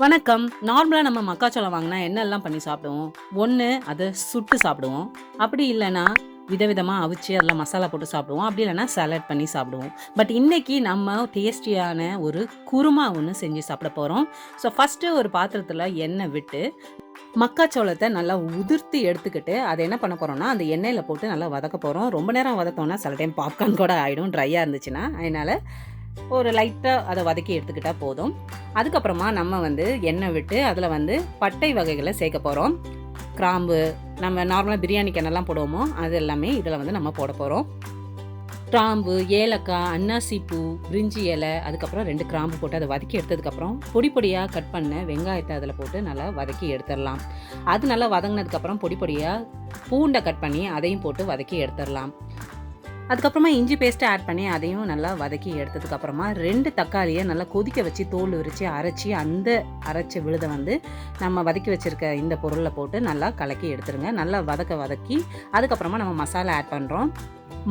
வணக்கம். நார்மலாக நம்ம மக்காச்சோளம் வாங்கினா என்னெல்லாம் பண்ணி சாப்பிடுவோம்? ஒன்று அதை சுட்டு சாப்பிடுவோம். அப்படி இல்லைன்னா விதவிதமாக அவிச்சு அதில் மசாலா போட்டு சாப்பிடுவோம். அப்படி இல்லைன்னா சாலட் பண்ணி சாப்பிடுவோம். பட் இன்றைக்கி நம்ம டேஸ்டியான ஒரு குருமா ஒன்று செஞ்சு சாப்பிட போகிறோம். ஸோ ஃபஸ்ட்டு ஒரு பாத்திரத்தில் எண்ணெய் விட்டு மக்காச்சோளத்தை நல்லா உதிர்த்து எடுத்துக்கிட்டு அதை என்ன பண்ண போகிறோம்னா அந்த எண்ணெயில் போட்டு நல்லா வதக்க போகிறோம். ரொம்ப நேரம் வதத்தோம்னா சில டைம் பாப்கார்ன் கூட ஆகிடும் ட்ரையாக இருந்துச்சுன்னா. அதனால் ஒரு லைட்டாக அதை வதக்கி எடுத்துக்கிட்டால் போதும். அதுக்கப்புறமா நம்ம எண்ணெய் விட்டு அதில் பட்டை வகைகளை சேர்க்க போகிறோம். கிராம்பு, நம்ம நார்மலாக பிரியாணிக்கு என்னெல்லாம் போடுவோமோ அது எல்லாமே இதில் நம்ம போட போகிறோம். கிராம்பு, ஏலக்காய், அன்னாசி பூ, பிரிஞ்சி இலை, அதுக்கப்புறம் 2 கிராம்பு போட்டு அதை வதக்கி எடுத்ததுக்கப்புறம் பொடி பொடியாக கட் பண்ண வெங்காயத்தை அதில் போட்டு நல்லா வதக்கி எடுத்துடலாம். அது நல்லா வதங்கினதுக்கப்புறம் பொடி பொடியாக பூண்டை கட் பண்ணி அதையும் போட்டு வதக்கி எடுத்துடலாம். அதுக்கப்புறமா இஞ்சி பேஸ்ட்டை ஆட் பண்ணி அதையும் நல்லா வதக்கி எடுத்ததுக்கப்புறமா 2 தக்காளியை நல்லா கொதிக்க வச்சு தோல் உரித்து அரைச்சி அந்த அரைச்ச விழுதை நம்ம வதக்கி வச்சுருக்க இந்த பொருளில் போட்டு நல்லா கலக்கி எடுத்துருங்க. நல்லா வதக்கி அதுக்கப்புறமா நம்ம மசாலா ஆட் பண்ணுறோம்.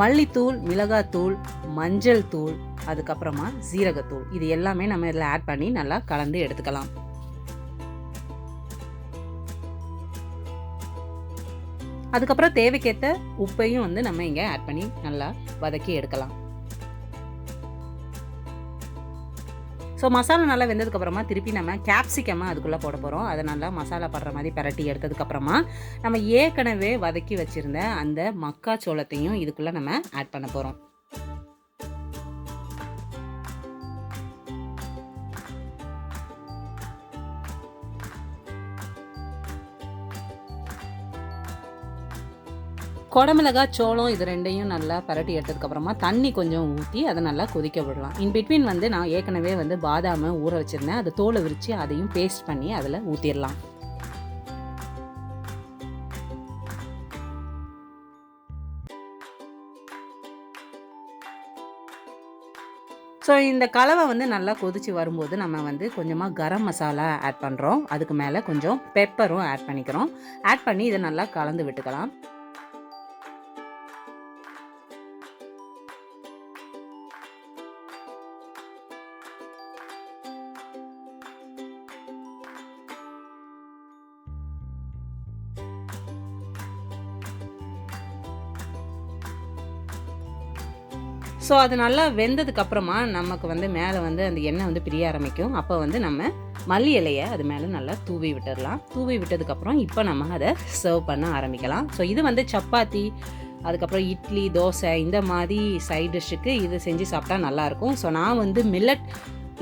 மல்லித்தூள், மிளகாத்தூள், மஞ்சள் தூள், அதுக்கப்புறமா சீரகத்தூள், இது எல்லாமே நம்ம இதில் ஆட் பண்ணி நல்லா கலந்து எடுத்துக்கலாம். அதுக்கப்புறம் தேவைக்கேற்ற உப்பையும் நம்ம இங்கே ஆட் பண்ணி நல்லா வதக்கி எடுக்கலாம். ஸோ மசாலா நல்லா வெந்ததுக்கப்புறமா திருப்பி நம்ம கேப்சிகம்மை அதுக்குள்ளே போட போகிறோம். அதை நல்லா மசாலா படுற மாதிரி பரட்டி எடுத்ததுக்கப்புறமா நம்ம ஏற்கனவே வதக்கி வச்சுருந்த அந்த மக்காச்சோளத்தையும் இதுக்குள்ளே நம்ம ஆட் பண்ண போகிறோம். குடமிளகாய், சோளம் இது 2ஐயும் நல்லா பரட்டி எடுத்ததுக்கப்புறமா தண்ணி கொஞ்சம் ஊற்றி அதை நல்லா கொதிக்க விடலாம். இன் பிட்வீன் நான் ஏற்கனவே பாதாமை ஊற வச்சுருந்தேன். அதை தோலை விரித்து அதையும் பேஸ்ட் பண்ணி அதில் ஊற்றிடலாம். ஸோ இந்த கலவை நல்லா கொதித்து வரும்போது நம்ம கொஞ்சமாக கரம் மசாலா ஆட் பண்ணுறோம். அதுக்கு மேலே கொஞ்சம் பெப்பரும் ஆட் பண்ணிக்கிறோம். ஆட் பண்ணி இதை நல்லா கலந்து விட்டுக்கலாம். ஸோ அது நல்லா வெந்ததுக்கப்புறமா நமக்கு மேலே அந்த எண்ணெய் பிரிய ஆரம்பிக்கும். அப்போ நம்ம மல்லி இலையை அது மேலே நல்லா தூவி விட்டுடலாம். தூவி விட்டதுக்கப்புறம் இப்போ நம்ம அதை சர்வ் பண்ண ஆரம்பிக்கலாம். ஸோ இது சப்பாத்தி, அதுக்கப்புறம் இட்லி, தோசை இந்த மாதிரி சைட் டிஷ்ஷுக்கு இது செஞ்சு சாப்பிட்டா நல்லாயிருக்கும். ஸோ நான் மில்லட்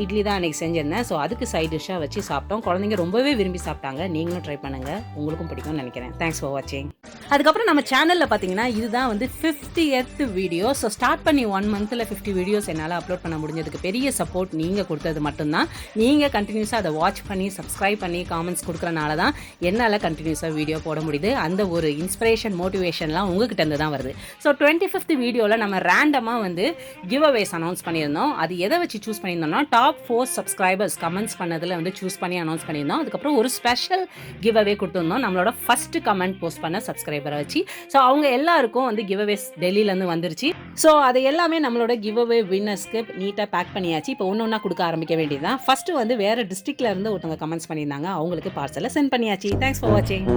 இட்லி தான் அன்றைக்கி செஞ்சிருந்தேன். ஸோ அதுக்கு சைட் டிஷ்ஷாக வச்சு சாப்பிட்டோம். குழந்தைங்க ரொம்பவே விரும்பி சாப்பிட்டாங்க. நீங்களும் ட்ரை பண்ணுங்கள், உங்களுக்கும் பிடிக்கும்னு நினைக்கிறேன். தேங்க்ஸ் ஃபார் வாட்சிங். அதுக்கப்புறம் நம்ம சேனலில் பார்த்தீங்கன்னா இதுதான் 50th வீடியோ. ஸோ ஸ்டார்ட் பண்ணி 1 மந்தில் 50 வீடியோஸ் என்னால் அப்லோட் பண்ண முடிஞ்சதுக்கு பெரிய சப்போர்ட் நீங்கள் கொடுத்தது மட்டும்தான். நீங்கள் கண்டினியூஸாக அதை வாட்ச் பண்ணி சப்ஸ்கிரைப் பண்ணி காமெண்ட்ஸ் கொடுக்குறனால தான் என்னால் கண்டினியூஸாக வீடியோ போட முடியுது. அந்த ஒரு இன்ஸ்பிரேஷன், மோட்டிவேஷன்லாம் உங்ககிட்ட இருந்து தான் வருது. ஸோ 25th வீடியோவில் நம்ம ரேண்டமாக கிவ் அவேஸ் அனௌன்ஸ் பண்ணியிருந்தோம். அது எதை வச்சு சூஸ் பண்ணியிருந்தோம்னா டாப் 4 சப்ஸ்கிரைபர்ஸ் கமெண்ட்ஸ் பண்ணதில் சூஸ் பண்ணி அனௌன்ஸ் பண்ணியிருந்தோம். அதுக்கப்புறம் ஒரு ஸ்பெஷல் கிவ் அவே கொடுத்துருந்தோம் நம்மளோட ஃபஸ்ட்டு கமெண்ட் போஸ்ட் பண்ண சப்ஸ்கிரைபரை வச்சு. ஸோ அவங்க எல்லாருக்கும் கிவ் அவேஸ் டெல்லியிலேருந்து வந்துருச்சு. ஸோ அதை எல்லாமே நம்மளோட கிவ் அவே வின்னர்ஸ்க்கு நீட்டாக பேக் பண்ணியாச்சு. இப்போ ஒன்று ஒன்றா கொடுக்க ஆரம்பிக்க வேண்டியதுதான். ஃபஸ்ட்டு வேறு டிஸ்ட்ரிக்ட்ல இருந்து ஒருத்தவங்க கமெண்ட்ஸ் பண்ணியிருந்தாங்க. அவங்களுக்கு பார்சலை சென்ட் பண்ணியாச்சு. தேங்க்ஸ் ஃபார் வாட்சிங்.